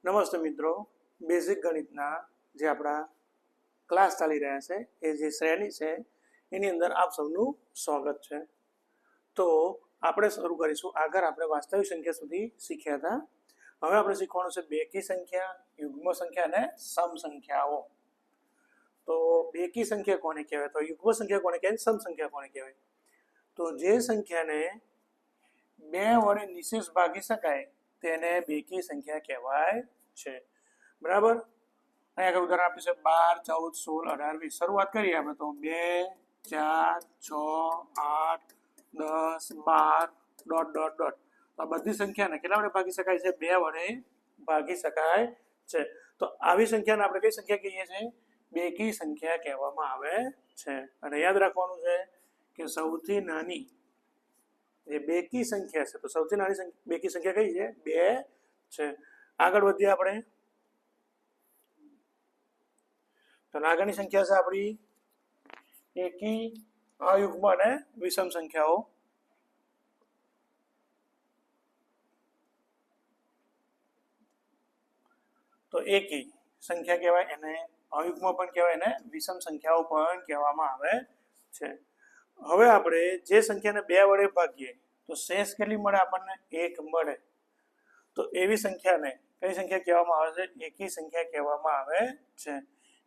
નમસ્તે મિત્રો, બેઝિક ગણિતના જે આપણા ક્લાસ ચાલી રહ્યા છે એ જે શ્રેણી છે એની અંદર આપ સૌનું સ્વાગત છે. તો આપણે શરૂ કરીશું. આગળ આપણે વાસ્તવિક સંખ્યા સુધી શીખ્યા હતા. હવે આપણે શીખવાનું છે બેકી સંખ્યા, યુગ્મ સંખ્યા અને સમ સંખ્યાઓ. તો બેકી સંખ્યા કોને કહેવાય, તો યુગ્મ સંખ્યા કોને કહેવાય, સમ સંખ્યા કોને કહેવાય? તો જે સંખ્યાને બે વડે નિશેષ ભાગી શકાય તેને બેકી સંખ્યા કહેવાય છે. બરાબર. અહીંયા આગળ ઉદાહરણ આપ્યું છે 12, 14, 16, 18, 20. શરૂઆત કરીએ આપણે તો 2, 4, 6, 8, 10, 12 ડોટ ડોટ ડોટ. આ બધી સંખ્યાને કેટલા વડે ભાગી શકાય છે? બે વડે ભાગી શકાય છે. તો આવી સંખ્યાને આપણે કઈ સંખ્યા કહીએ છીએ? બેકી સંખ્યા કહેવામાં આવે છે. અને યાદ રાખવાનું છે કે સૌથી નાની જે બેકી સંખ્યા છે, તો સૌથી નાની બેકી સંખ્યા કઈ છે? 2 છે. આગળ વધીએ આપણે. તો આગળની સંખ્યા છે આપણી એકી, અયુગ્મ અને વિષમ સંખ્યાઓ. તો એકી સંખ્યા કહેવાય એને, અયુગ્મ પણ કહેવાય ને વિષમ સંખ્યાઓ પણ કહેવામાં આવે છે. હવે આપણે જે સંખ્યાને 2 વડે ભાગીએ તો શેષ કેટલી મળે આપણને? 1 મળે. તો એવી સંખ્યાને કઈ સંખ્યા કહેવામાં આવે છે? એકી સંખ્યા કહેવામાં આવે છે.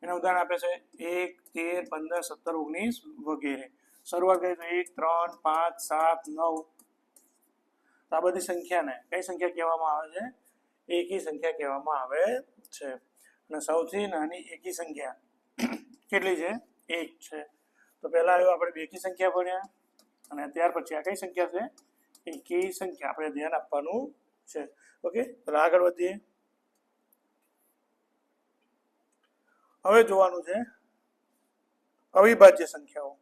એના ઉદાહરણ આપે છે 1, 13, 15, 17, 19 વગેરે. શરૂઆત કરીએ તો 1, 3, 5, 7, 9. આ બધી સંખ્યાને કઈ સંખ્યા કહેવામાં આવે છે? એકી સંખ્યા કહેવામાં આવે છે. અને સૌથી નાની એકી સંખ્યા કેટલી છે? 1 છે. તો પહેલા આવ્યો આપણે બેકી સંખ્યા ભણ્યા અને ત્યાર પછી આ કઈ સંખ્યા છે? એકી સંખ્યા. આપણે ધ્યાન આપવાનું છે. ઓકે, તો આગળ વધીએ. હવે જોવાનું છે અવિભાજ્ય સંખ્યાઓ.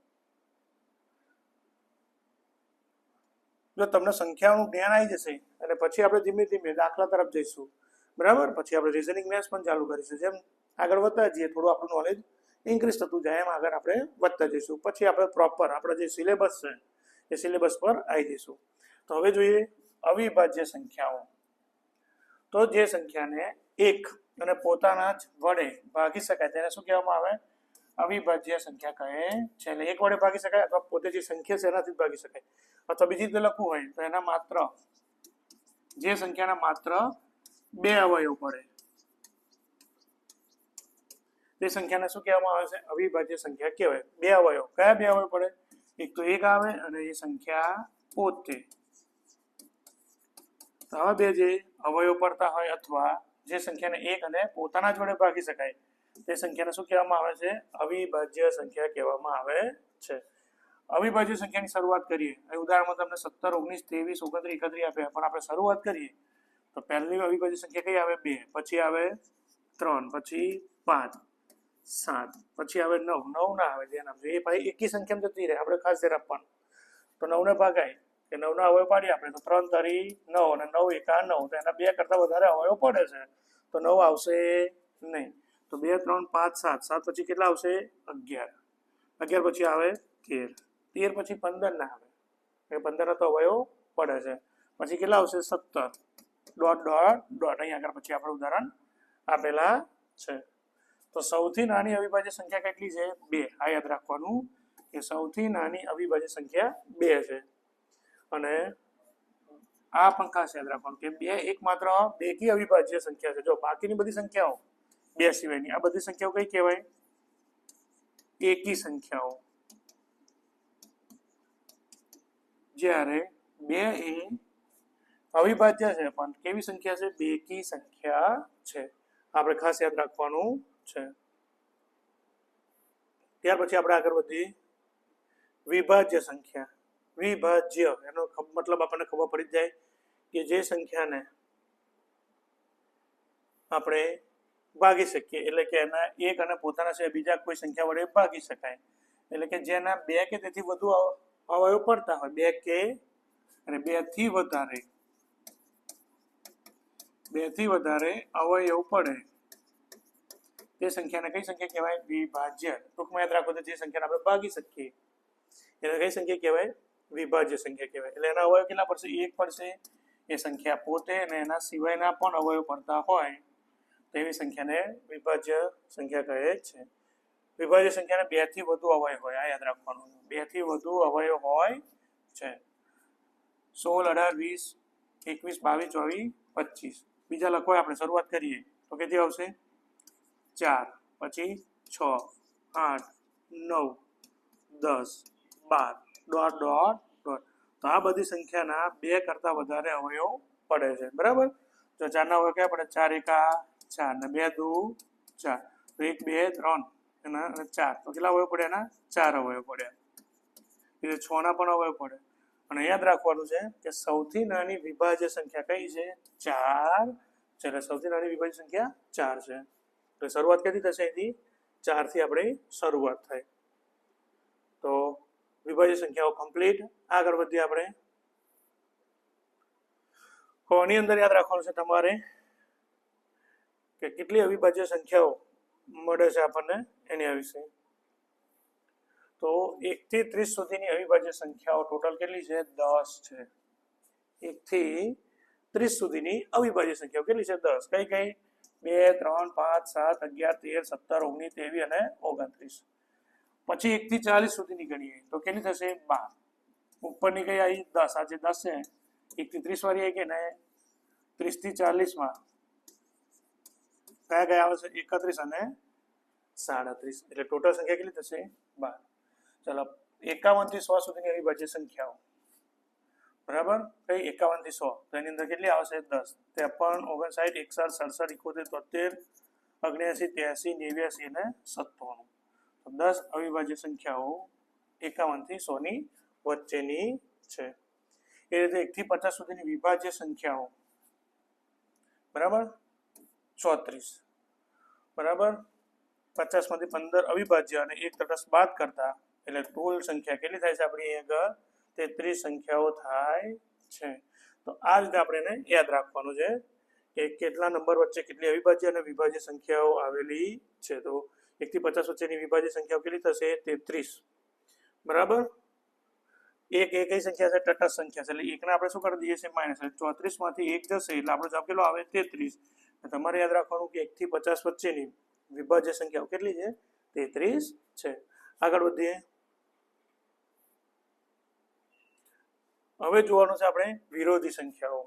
જો તમને સંખ્યાઓનું જ્ઞાન આવી જશે અને પછી આપણે ધીમે ધીમે દાખલા તરફ જઈશું. બરાબર. પછી આપણે રિઝનિંગ મેથ્સ પણ ચાલુ કરીશું. જેમ આગળ વધતા જઈએ થોડું આપણું નોલેજ ઇન્ક્રીઝ થતું જાય એમ આગળ આપણે વધતા જઈશું. પછી આપણે પ્રોપર આપણા જે સિલેબસ છે એ સિલેબસ પર આવી જઈશું. તો હવે જોઈએ અવિભાજ્ય સંખ્યાઓ. તો જે સંખ્યાને એક અને પોતાના જ વડે ભાગી શકાય તેને શું કહેવામાં આવે? અવિભાજ્ય સંખ્યા કહે છે. એટલે એક વડે ભાગી શકાય અથવા પોતે જે સંખ્યા છે એનાથી ભાગી શકાય, અથવા બીજી રીતે લખવું હોય તો એના માત્ર જે સંખ્યાના માત્ર 2 અવયવ પડે તે સંખ્યાને શું કહેવામાં આવે છે? અવિભાજ્ય સંખ્યા કહેવાય. 2 અવયવ. કયા 2 અવયવ પડે? એક તો 1 આવે અને એ સંખ્યા પોતે. તો આવા 2 જે અવયવ પડતા હોય અથવા જે સંખ્યાને 1 અને પોતાના જ વડે ભાગી શકાય તે સંખ્યાને શું કહેવામાં આવે છે? અવિભાજ્ય સંખ્યા કહેવામાં આવે છે. અવિભાજ્ય સંખ્યાની શરૂઆત કરીએ. એ ઉદાહરણમાં તમને 17, 19, 23, 29, 31 આપ્યા, પણ આપણે શરૂઆત કરીએ તો પહેલી અવિભાજ્ય સંખ્યા કઈ આવે? 2. પછી આવે 3, પછી 5, 7, પછી આવે 9. 9 ના આવે, ધ્યાન આપજો. એ ભાઈ એકી સંખ્યામાં જતી રહે, આપણે ખાસ ધ્યાન આપવાનું. તો 9 ને ભાગાય કે 9 ના અવયવ પાડીએ આપણે તો 3 તરી 9 અને 9 એકા 9. તો એના 2 કરતા વધારે અવયવ પડે છે તો 9 આવશે નહીં. તો 2, 3, 5, 7. 7 પછી કેટલા આવશે? 11. 11 પછી આવે 13. 13 પછી 15 ના આવે, એ 15 ના તો અવયવ પડે છે. પછી કેટલા આવશે? 17. Dot dot dot. અહીં આગળ પછી આપણે ઉદાહરણ આપેલા છે. તો સૌથી નાની અવિભાજ્ય સંખ્યા કેટલી છે? 2. આ યાદ રાખવાનું કે સૌથી નાની અવિભાજ્ય સંખ્યા 2 છે. અને આ પણ ખાસ યાદ રાખવાનું કે 2 એકમાત્ર બેકી અવિભાજ્ય સંખ્યા છે. જો બાકીની બધી સંખ્યાઓ 2 સિવાયની આ બધી સંખ્યાઓ કઈ કહેવાય? એકી સંખ્યાઓ. જ્યારે 2 એ અવિભાજ્ય છે પણ કેવી સંખ્યા છે? બેકી સંખ્યા છે. આપણે ખાસ યાદ રાખવાનું છે. ત્યાર પછી આપણે આગળ વધીએ. વિભાજ્ય સંખ્યા. વિભાજ્ય એનો મતલબ આપણને ખબર પડી જાય કે જે સંખ્યાને આપણે ભાગી શકીએ, એટલે કે એના એક અને પોતાના છે બીજા કોઈ સંખ્યા વડે ભાગી શકાય. એટલે કે જેના 2 કે તેથી વધુ અવયવ પડતા હોય, 2 કે અને 2 થી વધારે, 2 થી વધારે અવયવ પડે તે સંખ્યાને કઈ સંખ્યા કહેવાય? વિભાજ્ય. ટૂંકમાં યાદ રાખો તો જે સંખ્યાને આપણે ભાગી શકીએ એને કઈ સંખ્યા કહેવાય? વિભાજ્ય સંખ્યા કહેવાય. એટલે એના અવયવ કેટલા પડશે? 1 પડશે. એ સંખ્યા પોતે અને એના સિવાયના પણ અવયવ પડતા હોય તેવી સંખ્યાને વિભાજ્ય સંખ્યા કહે છે. વિભાજ્ય સંખ્યાને 2 થી વધુ અવયવ હોય, આ યાદ રાખવાનું. 2 થી વધુ અવયવ હોય છે. 16, 18, 20, 21, 22, 24, 25. બીજા લખો આપણે શરૂઆત કરીએ તો કેટલી આવશે? 4, પછી 6, 8, 9, 10, 12, ડોટ ડોટ ડોટ. તો આ બધી સંખ્યાના 2 કરતા વધારે અવયવ પડે છે, બરાબર? તો 4 ના અવયવ ક્યાં પડે? 4 એકા 4 ને 2 દુ 4, તો 1 2 3 અને 4, તો કેટલા અવયવ પડ્યા? એના 4 અવયવ પડ્યા. એટલે 6 ના પણ અવયવ પડે. અને યાદ રાખવાનું છે કે સૌથી નાની વિભાજ્ય સંખ્યા કઈ છે? 4 છે. એટલે સૌથી નાની વિભાજ્ય સંખ્યા 4 છે. તો શરૂઆત ક્યાંથી થશે? અહીંથી 4 થી આપણે શરૂઆત થાય. તો વિભાજ્ય સંખ્યાઓ કમ્પ્લીટ. આગળ વધીએ આપણે. આની અંદર યાદ રાખવાનું છે તમારે કે કેટલી અવિભાજ્ય સંખ્યાઓ મળે છે આપણને એની વિશે. તો 1 થી 30 સુધીની અવિભાજ્ય સંખ્યાઓ ટોટલ કેટલી છે? 10 છે. 1 થી 30 સુધીની અવિભાજ્ય સંખ્યાઓ કેટલી છે? 10. કઈ કઈ? 2, 3, 5, 7, 11, 13, 17, 19, 23 અને 29. પછી 1 થી 40 સુધીની ગણીએ તો કેટલી થશે? 12. ઉપરની કઈ આવી? 10. આ જે 10 છે 1 થી 30 વાળી આવી કે ને 30 થી 40 માં કયા કયા આવે છે? 31 અને 37. એટલે ટોટલ સંખ્યા કેટલી થશે? 12. ચાલો 51 થી 100 સુધીની અવિભાજ્ય સંખ્યાઓ, બરાબર? કઈ? 51 થી 100. તો એની અંદર કેટલી આવશે? 10, 53, 59, 61, 67, 71, 73, 79, 80, 89 અને 97. તો 10 અવિભાજ્ય સંખ્યાઓ 51 થી 100 ની વચ્ચેની છે. એ રીતે 1 થી 50 સુધીની વિભાજ્ય સંખ્યાઓ, બરાબર? 34, બરાબર? 50 માંથી 15 અવિભાજ્ય અને 1 તટસ્થ બાદ કરતા એટલે કુલ સંખ્યા કેટલી થાય છે આપણી? આગળ 33 સંખ્યાઓ થાય છે. તો આ રીતે આપણે એને યાદ રાખવાનું છે કે કેટલા નંબર વચ્ચે કેટલી અવિભાજ્ય અને વિભાજ્ય સંખ્યાઓ આવેલી છે. તો 1 થી 50 વચ્ચેની વિભાજ્ય સંખ્યાઓ કેટલી થશે? 33, બરાબર? એક એ કઈ સંખ્યા છે? તટસ્થ સંખ્યા છે. એટલે એકને આપણે શું કરી દઈએ છીએ? માઇનસ. 34 માંથી 1 જશે એટલે આપણો જવાબ કેટલો આવે? 33. તમારે યાદ રાખવાનું કે 1 થી 50 વચ્ચેની વિભાજ્ય સંખ્યાઓ કેટલી છે? 33 છે. આગળ વધીએ. હવે જોવાનું છે આપણે વિરોધી સંખ્યાઓ.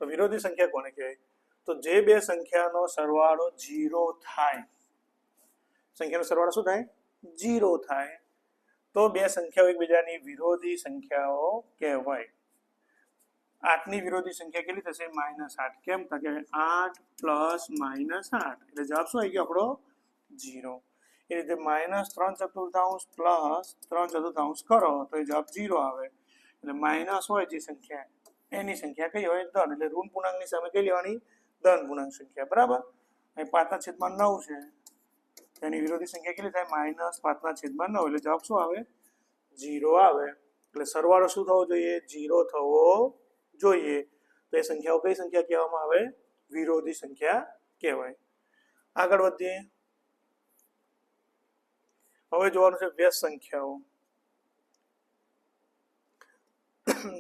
તો વિરોધી સંખ્યા કોને કહેવાય? તો જે બે સંખ્યાનો સરવાળો 0 થાય, સંખ્યાનો સરવાળો શું થાય? 0 થાય, તો બે સંખ્યાઓ એકબીજાની વિરોધી સંખ્યાઓ કહેવાય. 8 ની વિરોધી સંખ્યા કેટલી થશે? -8. કેમ? તો કે 8 પ્લસ -8 એટલે જવાબ શું આવી ગયો આપણો? 0. એ રીતે -3/4 પ્લસ 3/4 કરો તો એ જવાબ 0 આવે. એટલે માઇનસ હોય જે સંખ્યા એની સંખ્યા કઈ હોય? ધન. એટલે ઋણ પૂર્ણાંકની સામે કઈ લેવાની? ધન પૂર્ણાંક સંખ્યા, બરાબર? અહીં 5/9 છે, તેની વિરોધી સંખ્યા કેટલી થાય? -5/9 એટલે જવાબ શું આવે? 0 આવે. એટલે સરવાળો શું થવો જોઈએ? 0 થવો જોઈએ. તો એ સંખ્યાઓ કઈ સંખ્યા કહેવામાં આવે? વિરોધી સંખ્યા કહેવાય. આગળ વધીએ. હવે જોવાનું છે વ્યસ્ત સંખ્યાઓ.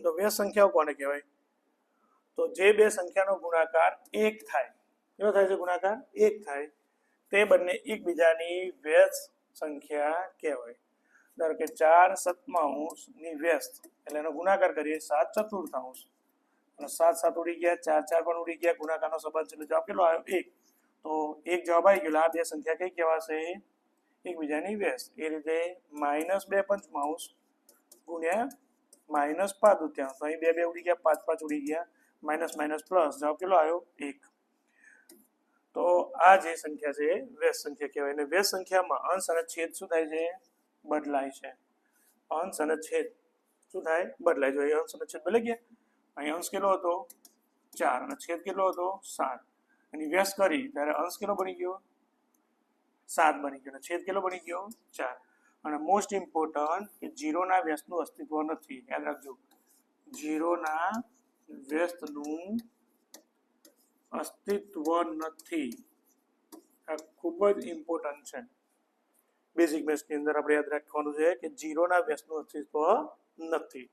તો વ્યસ્ત સંખ્યાઓ કોને કહેવાય? તો જે બે સંખ્યાનો ગુણાકાર 1 થાય, કેવો થાય છે ગુણાકાર? 1 થાય, તે બંને એકબીજાની વ્યસ્ત સંખ્યા કહેવાય. ધારો કે 4/7 ની વ્યસ્ત એટલે એનો ગુણાકાર કરીએ 7/4 અને 7 ઉડી ગયા, 4 પણ ઉડી ગયા, ગુણાકારનો સંબંધ છે એટલે જવાબ કેટલો આવ્યો? 1. તો એક જવાબ આવી ગયો. આ બે સંખ્યા કઈ કહેવાશે? એકબીજાની વ્યસ્ત. એ રીતે -2/5 ગુણ્યા -5/2. તો અહીં 2 ઉડી ગયા, 5 ઉડી ગયા, માઇનસ માઇનસ પ્લસ, જવાબ કેટલો આવ્યો? 1. તો આ જે સંખ્યા છે વ્યસ્ત સંખ્યા કહેવાય. અને વ્યસ્ત સંખ્યામાં અંશ અને છેદ શું થાય છે? બદલાય છે. અંશ અને છેદ શું થાય? બદલાય. જો અંશ અને છેદ બદલાઈ ગયા. અહીં અંશ કેટલો હતો? 4 અને છેદ કેટલો હતો? 7. એની વ્યસ્ત કરી ત્યારે અંશ કેટલો બની ગયો? 7 બની ગયો. છેદ કેટલો બની ગયો? 4. અને મોસ્ટ ઇમ્પોર્ટન્ટ કે 0 ના વ્યસ્તનું અસ્તિત્વ નથી. યાદ રાખજો, 0 ના વ્યસ્તનું અસ્તિત્વ નથી. આ ખૂબ જ ઇમ્પોર્ટન્ટ છે. બેઝિક મેથ્સની અંદર આપણે યાદ રાખવાનું છે કે 0 ના વ્યસ્તનું અસ્તિત્વ નથી.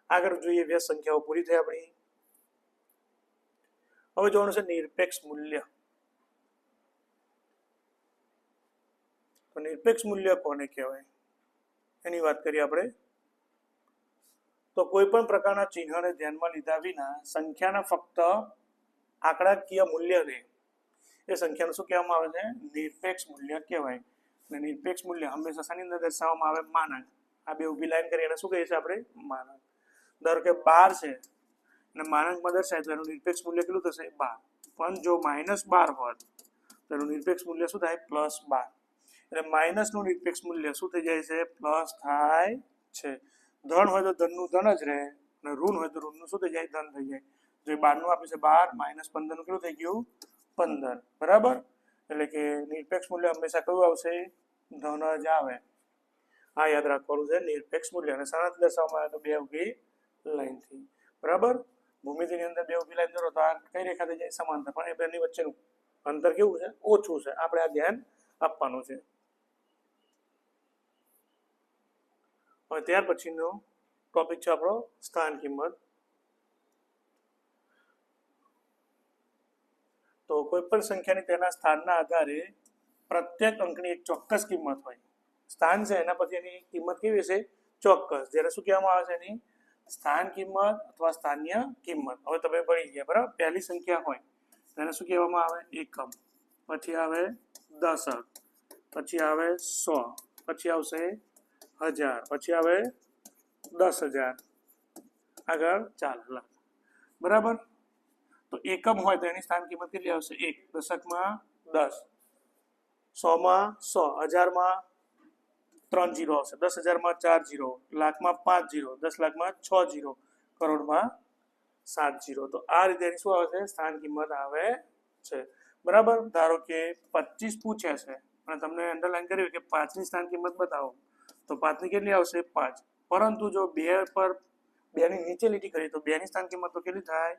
આગળ જોઈએ વ્યસ્ત સંખ્યાઓ પૂરી થઈ આપણી. હવે જોવાનું છે નિરપેક્ષ મૂલ્ય. તો નિરપેક્ષ મૂલ્ય કોને કહેવાય એની વાત કરીએ આપણે. તો કોઈ પણ પ્રકારના ચિહ્નને ધ્યાનમાં લીધા વિના સંખ્યાના ફક્ત આંકડાકીય મૂલ્યને એ સંખ્યાનું શું કહેવામાં આવે છે? નિરપેક્ષ મૂલ્ય કહેવાય. અને નિરપેક્ષ મૂલ્ય હંમેશા શાની અંદર દર્શાવવામાં આવે? માનાંક. આ બે ઊભી લાઈન કરી એને શું કહીએ છીએ આપણે? માનાંક. ધારો કે 12 છે અને માનાંકમાં દર્શાય તો એનું નિરપેક્ષ મૂલ્ય કેટલું થશે? 12. પણ જો -12 હોત તો એનું નિરપેક્ષ મૂલ્ય શું થાય? +12. એટલે માઇનસનું નિરપેક્ષ મૂલ્ય શું થઈ જાય છે? પ્લસ થાય છે. ધન હોય તો ધનનું ધન જ રહે અને ઋણ હોય તો ઋણનું શું થઈ જાય? ધન થઈ જાય. જો 12 નું આપે છે 12 -15 નું કેટલું થઈ ગયું? 15. બરાબર. એટલે કે નિરપેક્ષ મૂલ્ય હંમેશા કયું આવશે? ધન જ આવે. આ યાદ રાખવાનું છે નિરપેક્ષ મૂલ્ય. અને શાનાથી દર્શાવવામાં આવે તો બે ઊભી લાઈનથી. બરાબર. ભૂમિતિની અંદર બે ઊભી લાઈન દોરો તો આ કઈ રેખા થઈ જાય? સમાંતર. પણ એ બેની વચ્ચેનું અંતર કેવું છે? ઓછું છે. આપણે આ ધ્યાન આપવાનું છે. હવે ત્યાર પછીનો ટોપિક છે આપણો સ્થાન કિંમત. તો કોઈ પણ સંખ્યાની તેના સ્થાનના આધારે પ્રત્યેક અંકની એક ચોક્કસ કિંમત હોય. સ્થાન છે એના પછી એની કિંમત કેવી છે? ચોક્કસ. જેને શું કહેવામાં આવે છે? એની સ્થાન કિંમત અથવા સ્થાનીય કિંમત. હવે તમે ભણી ગયા બરાબર. પહેલી સંખ્યા હોય તેને શું કહેવામાં આવે? એકમ. પછી આવે દશક, પછી આવે 100, પછી આવશે 1000, પછી આવે 10,000, આગળ 4 લાખ. બરાબર. તો એકમ હોય તો એની સ્થાન કિંમત કેટલી આવશે? 1. દશકમાં 10, 100માં 100, 1000માં 3 0 આવશે, 10,000માં 4 0, લાખમાં 5 0, 10 લાખમાં 6 0, કરોડમાં 7 0. તો આ રીતે એની શું આવે છે? સ્થાન કિંમત આવે છે. બરાબર. ધારો કે 25 પૂછ્યા છે અને તમને અંડરલાઈન કર્યું કે 5 ની સ્થાન કિંમત બતાવો તો 5 ની કેટલી આવશે? 5. પરંતુ જો 2 પર 2 ની નીચે લીટી કરી તો 2 ની સ્થાન કિંમત તો કેટલી થાય?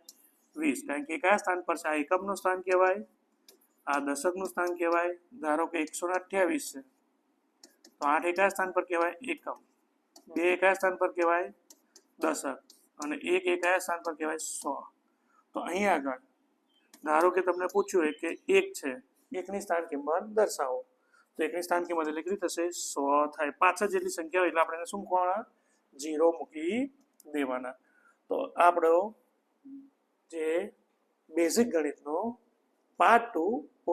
20. કારણ કે કયા સ્થાન પર છે? આ એકમનું સ્થાન કહેવાય, આ દશકનું સ્થાન કહેવાય. ધારો કે 128 છે તો 8 એ કયા સ્થાન પર કહેવાય? એકમ. 2 એ કયા સ્થાન પર કહેવાય? દશક. અને 1 એ કયા સ્થાન પર કહેવાય? 100. તો અહીં આગળ ધારો કે તમને પૂછ્યું હોય કે 1 છે, 1 ની સ્થાન કિંમત દર્શાવો. તો 1 ની સ્થાન કિંમત એટલે કેટલી થશે? 100 થાય. 5 જેટલી સંખ્યા હોય એટલે આપણે એને શું મૂકવાના? 0 મૂકી દેવાના. તો આપણો જે બેઝિક ગણિતનો પાર્ટ 2 પૂર્ણ